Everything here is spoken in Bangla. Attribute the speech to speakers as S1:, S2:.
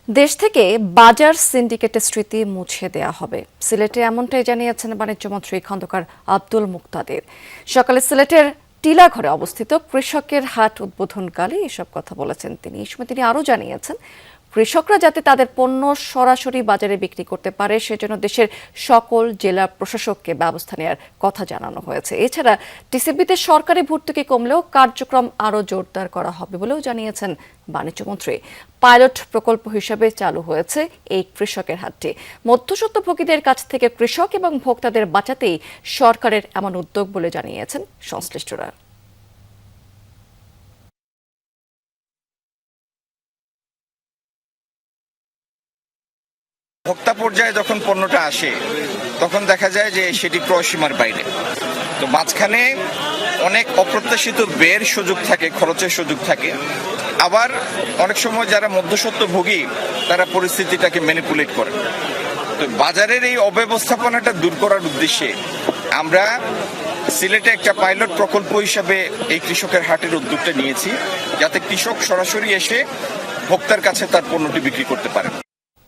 S1: দেশ থেকে বাজার সিন্ডিকেটের স্মৃতি মুছে দেয়া হবে, সিলেটে এমনটাই জানিয়েছেন বাণিজ্যমন্ত্রী খন্দকার আব্দুল মুক্তাদির। সকালে সিলেটের টিলাঘরে অবস্থিত কৃষকের হাট উদ্বোধনকালে এসব কথা বলেছেন তিনি। এই সময় তিনি আরও জানিয়েছেন, কৃষকরা যাতে তাদের পণ্য সরাসরি বাজারে বিক্রি করতে পারে সেজন্য দেশের সকল জেলা প্রশাসককে ব্যবস্থা নেওয়ার কথা জানানো হয়েছে। এছাড়া টিসিবিতে সরকারি ভর্তুকি কমলেও কার্যক্রম আরও জোরদার করা হবে বলেও জানিয়েছেন বাণিজ্যমন্ত্রী। পাইলট প্রকল্প হিসেবে চালু হয়েছে এই কৃষকের হাটটি। মধ্যস্বত্বভোগীদের কাছ থেকে কৃষক এবং ভোক্তাদের বাঁচাতেই সরকারের এমন উদ্যোগ বলে জানিয়েছেন সংশ্লিষ্টরা।
S2: ভোক্তা পর্যায়ে যখন পণ্যটা আসে তখন দেখা যায় যে সেটি ক্রয়সীমার বাইরে। তো মাঝখানে অনেক অপ্রত্যাশিত ব্যয়ের সুযোগ থাকে, খরচের সুযোগ থাকে। আবার অনেক সময় যারা মধ্যস্বত্বভোগী তারা পরিস্থিতিটাকে ম্যানিপুলেট করে। তো বাজারের এই অব্যবস্থাপনাটা দূর করার উদ্দেশ্যে আমরা সিলেটে একটা পাইলট প্রকল্প হিসাবে এই কৃষকের হাটের উদ্যোগটা নিয়েছি, যাতে কৃষক সরাসরি এসে ভোক্তার কাছে তার পণ্যটি বিক্রি করতে পারে।